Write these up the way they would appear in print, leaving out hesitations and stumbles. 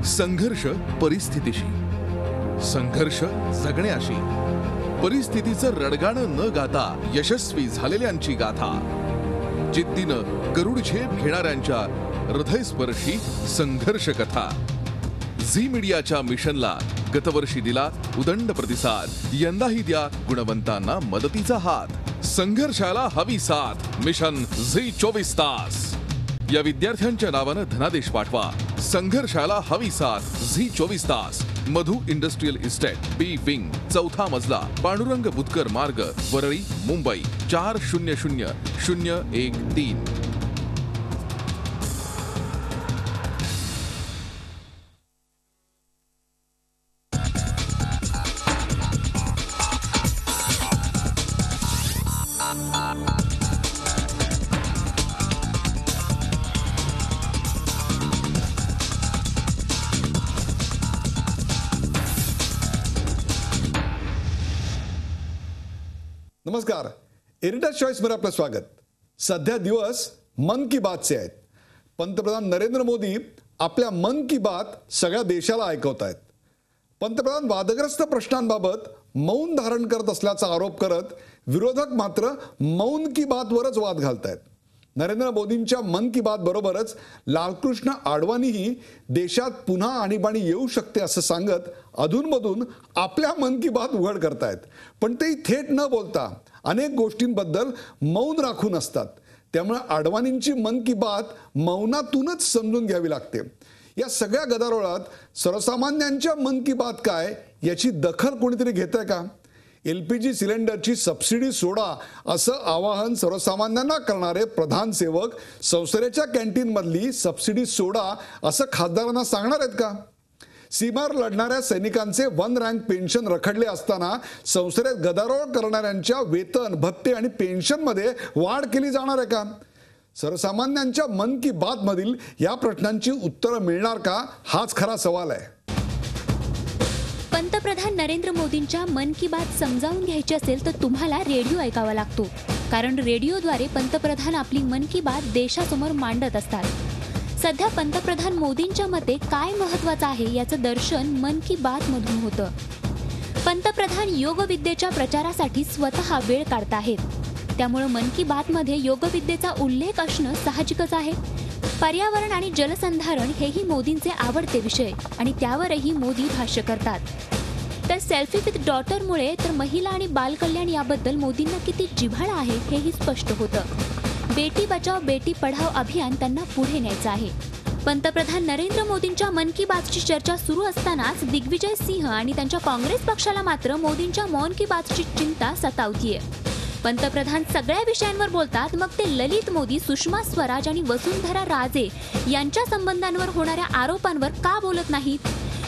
संघर्ष परिस्थितीशी, संघर्ष जगण्याशी, परिस्थितीचं रडगाणं न गाता यशस्वी झालेल्यांची गाथा, जिद्दीनं गरुड झेप घेणाऱ्यांच्या हृदयस्पर्शी संघर्ष कथा. झी मीडियाच्या मिशनला गतवर्षी दिला उदंड प्रतिसाद, यंदाही द्या गुणवंतांना मदतीचा हात. संघर्षाला हवी साथ, मिशन झी 24 तास. या विद्यार्थ्यांच्या नावानं धनादेश पाठवा. संघर्षाला हवी साथ, झी 24 तास. मधु इंडस्ट्रियल इस्टेट, बी विंग, 4था मजला, पांडुरंग बुतकर मार्ग, वरळी, मुंबई 400013. नमस्कार, एरिटा चॉईस मध्ये आपलं स्वागत. सध्या दिवस मन की बातचे आहेत. पंतप्रधान नरेंद्र मोदी आपल्या मन की बात सगळ्या देशाला ऐकवत आहेत. पंतप्रधान वादग्रस्त प्रश्नांबाबत मौन धारण करत असल्याचा आरोप करत विरोधक मात्र मौन की बात वरच वाद घालतायत. नरेंद्र मोदींच्या मन की बात बरोबरच लालकृष्ण आडवाणीही देशात पुन्हा आणीबाणी येऊ शकते असं सांगत अधूनमधून आपल्या मन की बात उघड करतायत. पण ते थेट न बोलता अनेक गोष्टींबद्दल मौन राखून असतात. त्यामुळे आडवाणींची मन की बात मौनातूनच समजून घ्यावी लागते. या सगळ्या गदारोळात सर्वसामान्यांच्या मन की बात काय याची दखल कोणीतरी घेतंय का? LPG सिलेंडरची सबसिडी सोडा असं आवाहन सर्वसामान्यांना करणारे प्रधान सेवक संसदेच्या कॅन्टीन मधली सबसिडी सोडा असं खासदारांना सांगणार आहेत का? सीमावर लढणाऱ्या सैनिकांचे 1 रँक पेन्शन रखडले असताना संसदेत गदारोळ करणाऱ्यांच्या वेतन, भत्ते आणि पेन्शन मध्ये वाढ केली जाणार आहे का? सर्वसामान्यांच्या मन की बात मधील या प्रश्नांची उत्तरं मिळणार का, हाच खरा सवाल आहे. पंतप्रधान नरेंद्र मोदींच्या मन की बात समजावून घ्यायची असेल तर तुम्हाला रेडिओ ऐकावा लागतो. कारण रेडिओद्वारे पंतप्रधान आपली मन की बात देशासमोर मांडत असतात. सध्या पंतप्रधान मोदींच्या मते काय महत्त्वाचं आहे याचं दर्शन मन की बात मधून होतं. पंतप्रधान योगविद्येच्या प्रचारासाठी स्वतः वेळ काढताहेत. त्यामुळे मन की बात मध्ये योगविद्येचा उल्लेख असणं साहजिकच आहे. पर्यावरण आणि जलसंधारण हेही मोदींचे आवडते विषय आणि त्यावरही मोदी भाष्य करतात. तर सेल्फी विथ डॉटरमुळे तर महिला आणि बालकल्याण याबद्दल मोदींना किती जिव्हाळा आहे हेही स्पष्ट होतं. बेटी बचाओ बेटी पढाओ अभियान त्यांना पुढे न्यायचं आहे. पंतप्रधान नरेंद्र मोदींच्या मन की बातची चर्चा सुरू असतानाच दिग्विजय सिंह आणि त्यांच्या काँग्रेस पक्षाला मात्र मोदींच्या मन की बातची चिंता सतावतीये. पंतप्रधान सगळ्या विषयांवर बोलतात, मग ते ललित मोदी, सुषमा स्वराज आणि वसुंधरा राजे यांच्या संबंधांवर होणाऱ्या आरोपांवर का बोलत नाहीत?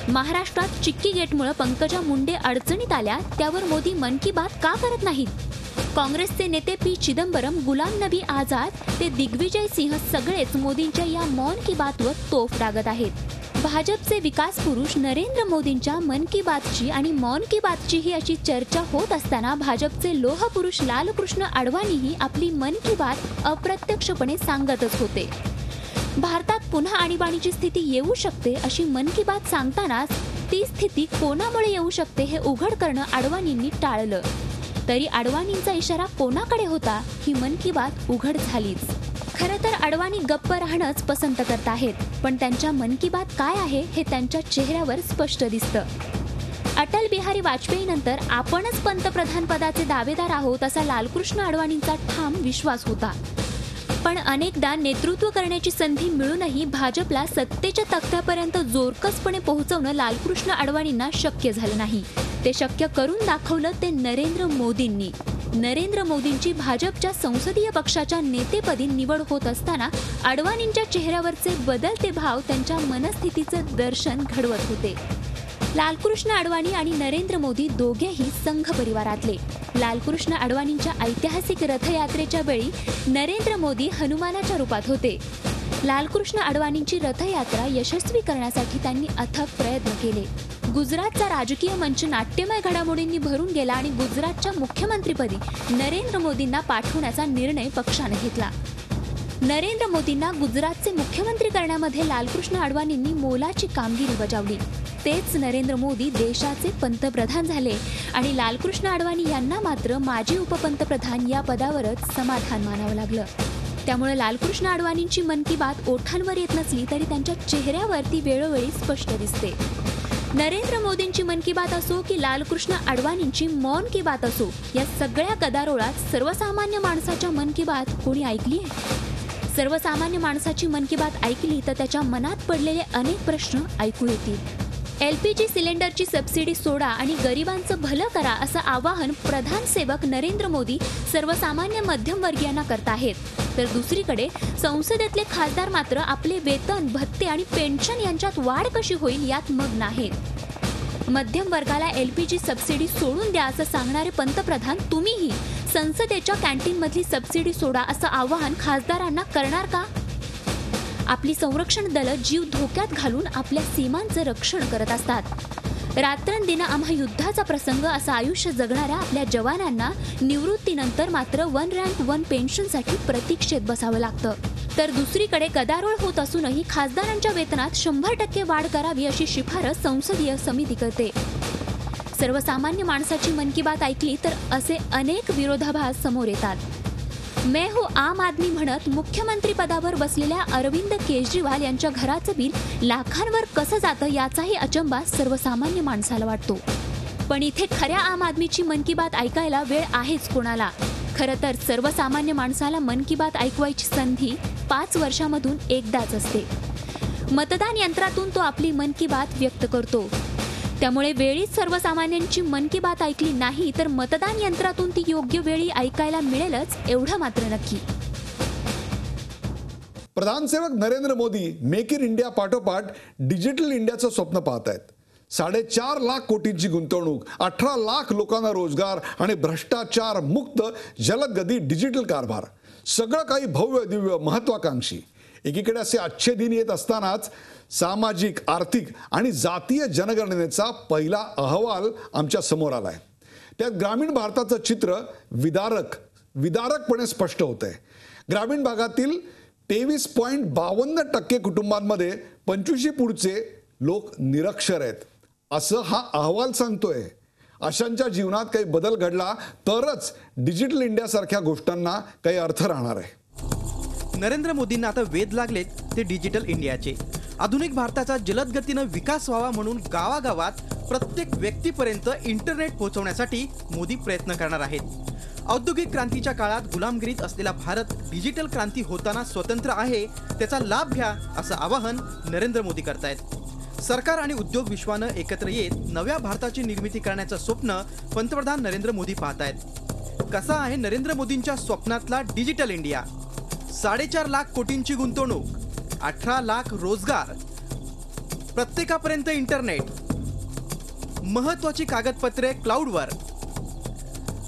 महाराष्ट्रात चिक्की गेटमुळे पंकजा मुंडे अडचणीत आल्या, त्यावर मोदी मन की बात का करत नाहीत? काँग्रेसचे नेते पी चिदंबरम, गुलाम नबी आझाद ते दिग्विजय सिंह सगळेच मोदींच्या या मन की बातवर तोफ डागत आहेत. भाजपचे विकास पुरुष नरेंद्र मोदींच्या मन की बातची आणि मन की बातची ही अशी चर्चा होत असताना भाजपचे लोह पुरुष लालकृष्ण आडवाणीही आपली मन की बात अप्रत्यक्षपणे सांगतच होते. भारतात पुन्हा आणीबाणीची स्थिती येऊ शकते अशी मन की बात सांगतानाच ती स्थिती कोणामुळे येऊ शकते हे उघड करणं आडवाणींनी टाळलं. तरी आडवाणींचा इशारा कोणाकडे होता ही मन की बात उघड झालीच. खरं तर आडवाणी गप्प राहणंच पसंत करत आहेत, पण त्यांच्या मन की बात काय आहे हे त्यांच्या चेहऱ्यावर स्पष्ट दिसतं. अटल बिहारी वाजपेयी नंतर आपणच पंतप्रधान पदाचे दावेदार आहोत असा लालकृष्ण आडवाणींचा ठाम विश्वास होता. पण अनेकदा नेतृत्व करण्याची संधी मिळूनही भाजपला सत्तेच्या तख्त्यापर्यंत जोरकसपणे पोहोचवणं लालकृष्ण आडवाणींना शक्य झालं नाही. ते शक्य करून दाखवलं ते नरेंद्र मोदींनी. नरेंद्र मोदींची भाजपच्या संसदीय पक्षाच्या नेतेपदी निवड होत असताना आडवाणींच्या चेहऱ्यावरचे बदलते भाव त्यांच्या मनस्थितीचं दर्शन घडवत होते. लालकृष्ण आडवाणी आणि नरेंद्र मोदी दोघेही संघ परिवारातले. लालकृष्ण आडवाणींच्या ऐतिहासिक रथयात्रेच्या वेळी नरेंद्र मोदी हनुमानाच्या रूपात होते. लालकृष्ण आडवाणींची रथयात्रा यशस्वी करण्यासाठी त्यांनी अथक प्रयत्न केले. गुजरातचा राजकीय मंच नाट्यमय घडामोडींनी भरून गेला आणि गुजरातच्या मुख्यमंत्रीपदी नरेंद्र मोदींना पाठवण्याचा निर्णय पक्षाने घेतला. नरेंद्र मोदींना गुजरातचे मुख्यमंत्री करण्यामध्ये लालकृष्ण अडवाणींनी मोलाची कामगिरी बजावली. तेच नरेंद्र मोदी देशाचे पंतप्रधान झाले आणि लालकृष्ण अडवाणी यांना मात्र माजी उपपंतप्रधान या पदावरच समाधान मानावं लागलं. त्यामुळे लालकृष्ण अडवाणींची मन की बात ओठांवर येत नसली तरी त्यांच्या चेहऱ्यावरती वेळोवेळी स्पष्ट दिसते. नरेंद्र मोदींची मन की बात असो की लालकृष्ण अडवाणींची मौन की बात असो, या सगळ्या गदारोळात सर्वसामान्य माणसाच्या मन की बात कोणी ऐकली आहे? सर्वसामान्य माणसाची मन की बात ऐकली तर त्याच्या मनात पडलेले अनेक प्रश्न ऐकू येतील. LPG सिलेंडरची सबसिडी सोडा आणि गरिबांचं भलं करा असं आवाहन प्रधान सेवक नरेंद्र मोदी सर्वसामान्य मध्यमवर्गीयांना करत आहेत. तर दुसरीकडे संसदेतले खासदार मात्र आपले वेतन, भत्ते आणि पेन्शन यांच्यात वाढ कशी होईल यात मग्न आहेत. मध्यम वर्गाला LPG सबसिडी सोडून द्या असं सांगणारे पंतप्रधान तुम्हीही संसदेच्या कॅन्टीनमधली सबसिडी सोडा असं आवाहन खासदारांना करणार का? आपली संरक्षण दलं जीव धोक्यात घालून आपल्या सीमांचं रक्षण करत असतात. रात्रंदिन आम्हा युद्धाचा प्रसंग असं आयुष्य जगणाऱ्या आपल्या जवानांना निवृत्तीनंतर मात्र 1 रँक 1 पेन्शनसाठी प्रतीक्षेत बसावं लागतं. तर दुसरीकडे गदारोळ होत असूनही खासदारांच्या वेतनात 100% वाढ करावी अशी शिफारस संसदीय समिती करते. सर्वसामान्य माणसाची मन की बात ऐकली तर असे अनेक विरोधाभास समोर येतात. मैं हूं आम आदमी म्हणत मुख्यमंत्री पदावर बसलेल्या अरविंद केजरीवाल यांच्या घराचं बिल लाखांवर कसं जातं याचाही अचंबा सर्वसामान्य माणसाला वाटतो. पण इथे खऱ्या आम आदमीची मन की बात ऐकायला वेळ आहेच कोणाला? खरं तर सर्वसामान्य माणसाला मन की बात ऐकवायची संधी 5 वर्षामधून एकदाच असते. मतदान यंत्रातून तो आपली मन की बात व्यक्त करतो. त्यामुळे वेळीच सर्वसामान्यांची मन की बात ऐकली नाही तर मतदान यंत्रातून ती योग्य वेळी ऐकायला मिळेलच एवढं मात्र नक्की. प्रधानसेवक Narendra Modi make in India पाठोपाठ डिजिटल इंडियाचं स्वप्न पाहत आहेत. 4.5 लाख कोटींची गुंतवणूक, 18 लाख लोकांना रोजगार आणि भ्रष्टाचार मुक्त जलदगती डिजिटल कारभार, सगळं काही भव्य दिव्य महत्वाकांक्षी. एकीकडे असे अच्छे दिन येत असतानाच सामाजिक, आर्थिक आणि जातीय जनगणनेचा पहिला अहवाल आमच्या समोर आलाय. त्यात ग्रामीण भारताचं चित्र विदारकपणे स्पष्ट होतंय. ग्रामीण भागातील 23.52% कुटुंबांमध्ये 25 पुढचे लोक निरक्षर आहेत असं हा अहवाल सांगतोय. अशांच्या जीवनात काही बदल घडला तरच डिजिटल इंडिया सारख्या गोष्टींना काही अर्थ राहणार आहे. नरेंद्र मोदींना आता वेध लागलेत ते डिजिटल इंडियाचे. आधुनिक भारताचा जलद गतीनं विकास व्हावा म्हणून गावागावात प्रत्येक व्यक्तीपर्यंत इंटरनेट पोहोचवण्यासाठी मोदी प्रयत्न करणार आहेत. औद्योगिक क्रांतीच्या काळात गुलामगिरीत असलेला भारत डिजिटल क्रांती होताना स्वतंत्र आहे, त्याचा लाभ घ्या असं आवाहन नरेंद्र मोदी करतायत. सरकार आणि उद्योग विश्वानं एकत्र येत नव्या भारताची निर्मिती करण्याचं स्वप्न पंतप्रधान नरेंद्र मोदी पाहतायत. कसा आहे नरेंद्र मोदींच्या स्वप्नातला डिजिटल इंडिया? 4.5 लाख कोटींची गुंतवणूक, 18 लाख रोजगार, प्रत्येकापर्यंत इंटरनेट, महत्वाची कागदपत्रे क्लाउडवर,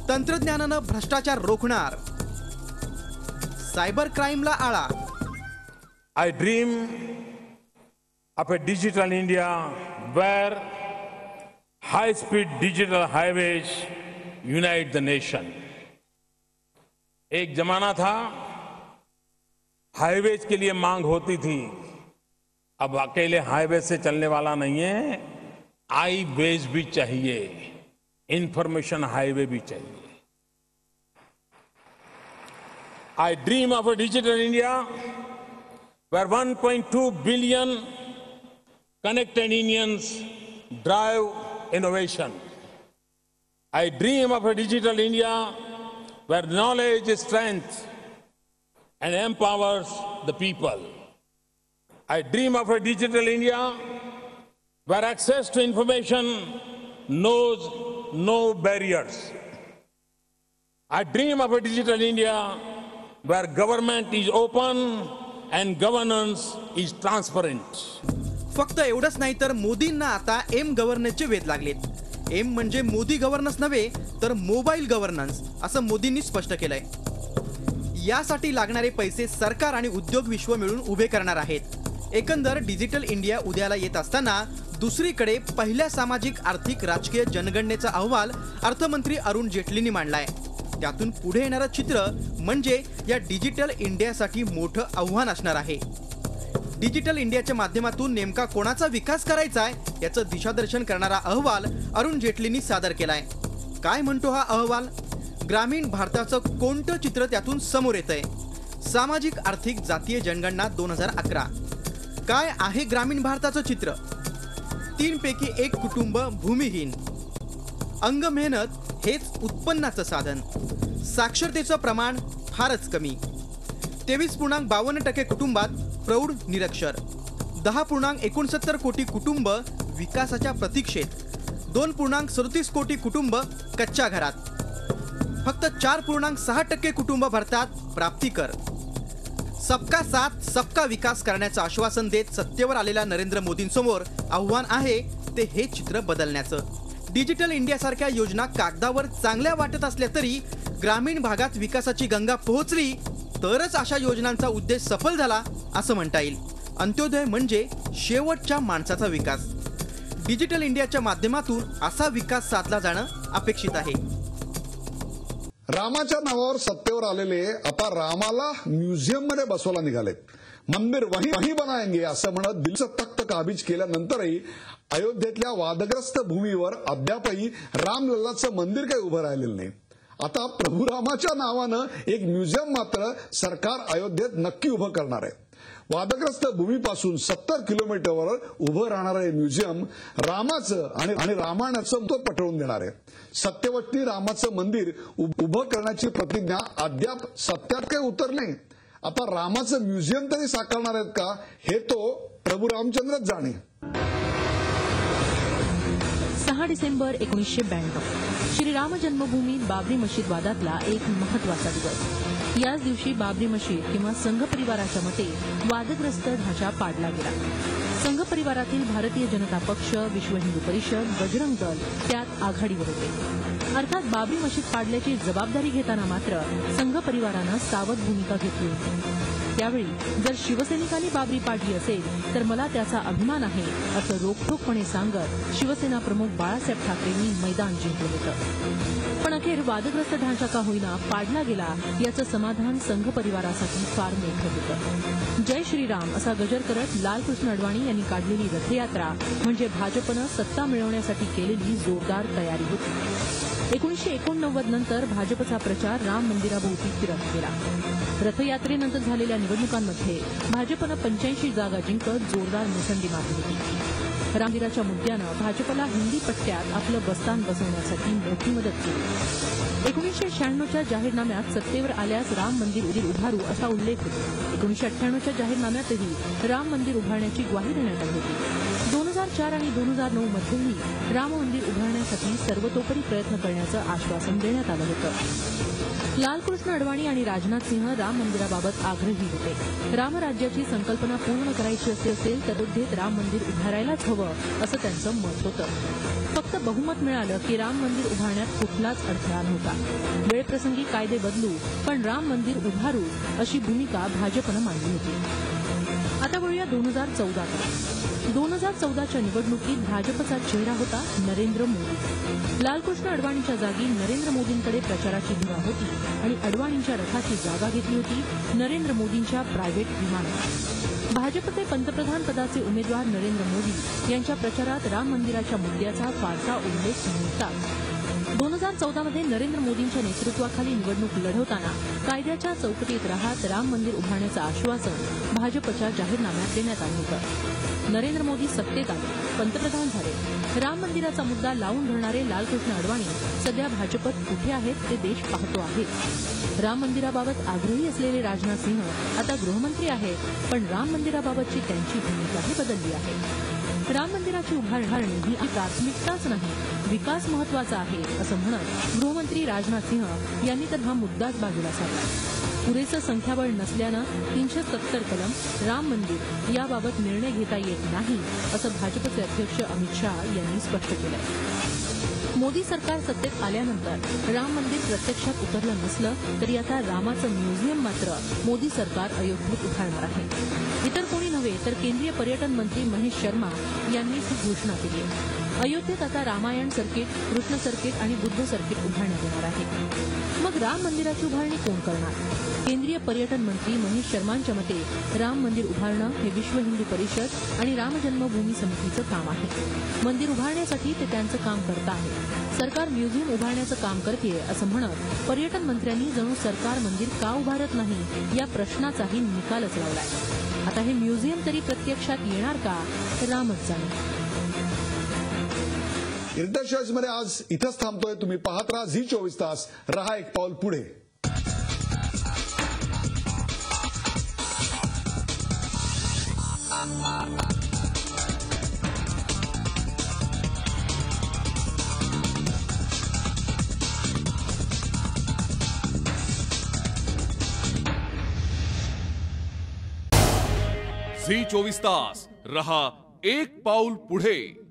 तंत्रज्ञानानं भ्रष्टाचार रोखणार, सायबर क्राईमला आळा. I dream of a digital India where high-speed digital highways unite the nation. एक जमाना था हाईवेज के लिए मांग होती थी. अब अकेले हाईवे से चलने वाला नहीं है, आई वेज भी चाहिए, इंफॉर्मेशन हाईवे भी चाहिए. I dream of a digital India where 1.2 billion connected Indians drive innovation. I dream of a digital India where knowledge is strength and empowers the people. I dream of a digital India where access to information knows no barriers. I dream of a digital India where government is open and governance is transparent. फक्त एवढंच नाही तर मोदींना आता M गव्हर्नन्सचे वेध लागलेत. M म्हणजे Modi governance नव्हे तर मोबाईल गव्हर्नन्स असं मोदींनी स्पष्ट केलंय. यासाठी लागणारे पैसे सरकार आणि उद्योग विश्व मिळून उभे करणार आहेत. एकंदर डिजिटल इंडिया उद्याला येत असताना दुसरीकडे पहिल्या सामाजिक, आर्थिक, राजकीय जनगणनेचा अहवाल अर्थमंत्री अरुण जेटलींनी मांडलाय. त्यातून पुढे येणारं चित्र म्हणजे या डिजिटल इंडियासाठी मोठं आव्हान असणार आहे. डिजिटल इंडियाच्या माध्यमातून नेमका कोणाचा विकास करायचा आहे याचं दिशादर्शन करणारा अहवाल अरुण जेटलींनी सादर केलाय. काय म्हणतो हा अहवाल? ग्रामीण भारताचं कोणतं चित्र त्यातून समोर येतंय? सामाजिक आर्थिक जातीय जनगणना 2011. काय आहे ग्रामीण भारताचं चित्र? 3 पैकी 1 कुटुंब भूमिहीन, अंग मेहनत हेच उत्पन्नाचं साधन, साक्षरतेचं प्रमाण फारच कमी, 23.52% कुटुंबात प्रौढ निरक्षर, 10.69 कोटी कुटुंब विकासाच्या प्रतीक्षेत, 2.37 कोटी कुटुंब कच्च्या घरात, फक्त 4.6% कुटुंब भरतात प्राप्तिकर. सबका साथ सबका विकास करण्याचं आश्वासन देत सत्तेवर आलेल्या नरेंद्र मोदींसमोर आव्हान आहे ते हे चित्र बदलण्याचं. डिजिटल इंडियासारख्या योजना कागदावर चांगल्या वाटत असल्या तरी ग्रामीण भागात विकासाची गंगा पोहोचली तरच अशा योजनांचा उद्देश सफल झाला असं म्हणता येईल. अंत्योदय म्हणजे शेवटच्या माणसाचा विकास. डिजिटल इंडियाच्या माध्यमातून असा विकास साधला जाणं अपेक्षित आहे. रामाच्या नावावर सत्तेवर आलेले आता रामाला म्युझियम मध्ये बसवायला निघालेत. मंदिर वही बनाएंगे असं म्हणत दिलचं तख्त काबीज केल्यानंतरही अयोध्येतल्या वादग्रस्त भूमीवर अद्यापही रामलल्लाचं मंदिर काही उभं राहिलेलं नाही. आता प्रभू रामाच्या नावानं एक म्युझियम मात्र सरकार अयोध्येत नक्की उभं करणार आहे. वादग्रस्त भूमीपासून 70 किलोमीटरवर उभं राहणारं हे म्युझियम रामाचं आणि रामायणाचं तो पटवून देणार आहे. सत्यवती रामाचं मंदिर उभं करण्याची प्रतिज्ञा अद्याप सत्यात काही उतरली. आता रामाचं म्युझियम तरी साकारणार आहेत का हे तो प्रभू रामचंद्रच जाणे. 6 डिसेंबर 1992 श्रीराम जन्मभूमी बाबरी मशीद वादातला एक महत्वाचा दिवस. याच दिवशी बाबरी मशीद किंवा संघ परिवाराच्या मते वादग्रस्त ढाचा पाडला गेला. संघ परिवारातील भारतीय जनता पक्ष, विश्व हिंदू परिषद, बजरंग दल त्यात आघाडीवर होते. अर्थात बाबरी मशीद पाडल्याची जबाबदारी घेताना मात्र संघ परिवारानं सावध भूमिका घेतली होती. त्यावेळी जर शिवसैनिकांनी बाबरी पाडली असेल तर मला त्याचा अभिमान आहे असं रोखठोकपणे सांगत शिवसेना प्रमुख बाळासाहेब ठाकरेंनी मैदान जिंकलं होतं. पण अखेर वादग्रस्त ढांचा का होईना पाडला गेला याचं समाधान संघ परिवारासाठी फार मोठं होतं. जय श्रीराम असा गजर करत लालकृष्ण अडवाणी यांनी काढलेली रथयात्रा म्हणजे भाजपनं सत्ता मिळवण्यासाठी केलेली जोरदार तयारी होती. 1989 नंतर भाजपचा प्रचार राम मंदिराभोवती फिरत गेला. रथयात्रेनंतर झालेल्या निवडणुकांमध्ये भाजपनं 85 जागा जिंकत जोरदार मुसंडी मारली होती. राम मंदिराच्या मुद्द्यानं भाजपला हिंदी पट्ट्यात आपलं बस्तान बसवण्यासाठी मोठी मदत केली. 1996च्या जाहीरनाम्यात सत्तेवर आल्यास राम मंदिर उभारू असा उल्लेख होता. 1998च्या जाहीरनाम्यातही राम मंदिर उभारण्याची ग्वाही देण्यात आली होती. 2004 आणि 2009 मध्येही राम मंदिर उभारण्यासाठी सर्वतोपरी प्रयत्न करण्याचं आश्वासन देण्यात आलं होतं. लालकृष्ण अडवाणी आणि राजनाथ सिंह राम मंदिराबाबत आग्रही होते. रामराज्याची संकल्पना पूर्ण करायची असेल तर अयोध्येत राम मंदिर उभारायलाच हवं असं त्यांचं मत होतं. फक्त बहुमत मिळालं की राम मंदिर उभारण्यात कुठलाच अडथळा नव्हता. वेळप्रसंगी कायदे बदलू पण राम मंदिर उभारू अशी भूमिका भाजपनं मांडली होती. आता वळूया 2014कडे. 2014च्या निवडणुकीत भाजपचा चेहरा होता नरेंद्र मोदी. लालकृष्ण अडवाणीच्या जागी नरेंद्र मोदींकडे प्रचाराची धुरा होती आणि अडवाणींच्या रथाची जागा घेतली होती नरेंद्र मोदींच्या प्रायव्हेट विमानात. भाजपचे पंतप्रधान पदाचे उमेदवार नरेंद्र मोदी यांच्या प्रचारात राम मंदिराच्या मुद्द्याचा फारसा उल्लेख नव्हता. 2014मध्ये नरेंद्र मोदींच्या नेतृत्वाखाली निवडणूक लढवताना कायद्याच्या चौकटीत राहत राम मंदिर उभारण्याचं आश्वासन भाजपच्या जाहीरनाम्यात देण्यात आलं होतं. नरेंद्र मोदी सत्तेत आले, पंतप्रधान झाले. राम मंदिराचा मुद्दा लावून धरणारे लालकृष्ण अडवाणी सध्या भाजपत कुठे आहेत ते देश पाहतो आहे. राम मंदिराबाबत आग्रही असलेले राजनाथ सिंह आता गृहमंत्री आहेत, पण राम मंदिराबाबतची त्यांची भूमिकाही बदलली आहे. राम मंदिराची उभारणी ही प्राथमिकताच नाही, विकास महत्वाचा आहे असं म्हणत गृहमंत्री राजनाथ सिंह यांनी तर हा मुद्दाच बाजूला सारला. पुरेसं संख्याबळ नसल्यानं 370 कलम राम मंदिर याबाबत निर्णय घेता येत नाही असं भाजपचे अध्यक्ष अमित शहा यांनी स्पष्ट केलं. मोदी सरकार सत्तेत आल्यानंतर राम मंदिर प्रत्यक्षात उतरलं नसलं तरी आता रामाचं म्युझियम मात्र मोदी सरकार अयोध्येत उभारणार आहे. इतर कोणी नव्हे तर केंद्रीय पर्यटन मंत्री महेश शर्मा यांनीच ही घोषणा केली आहे. अयोध्येत आता रामायण सर्किट, कृष्ण सर्किट आणि बुद्ध सर्किट उभारण्यात येणार आहे. मग राम मंदिराची उभारणी कोण करणार? केंद्रीय पर्यटन मंत्री महेश शर्मांच्या मते राम मंदिर उभारणं हे विश्व हिंदू परिषद आणि राम जन्मभूमी समितीचं काम आहे. मंदिर उभारण्यासाठी ते त्यांचं काम करत आहे. सरकार म्युझियम उभारण्याचं काम करतेय असं म्हणत पर्यटन मंत्र्यांनी जणू सरकार मंदिर का उभारत नाही या प्रश्नाचाही निकालच लावलाय. आता हे म्युझियम तरी प्रत्यक्षात येणार का? रामच जाणे. इरिटेड चॉईस मध्ये आज इथंच थांबतोय. तुम्ही पाहत राहा झी 24 तास. रहा एक पाऊल पुढे. झी 24 तास. रहा एक पाऊल पुढे.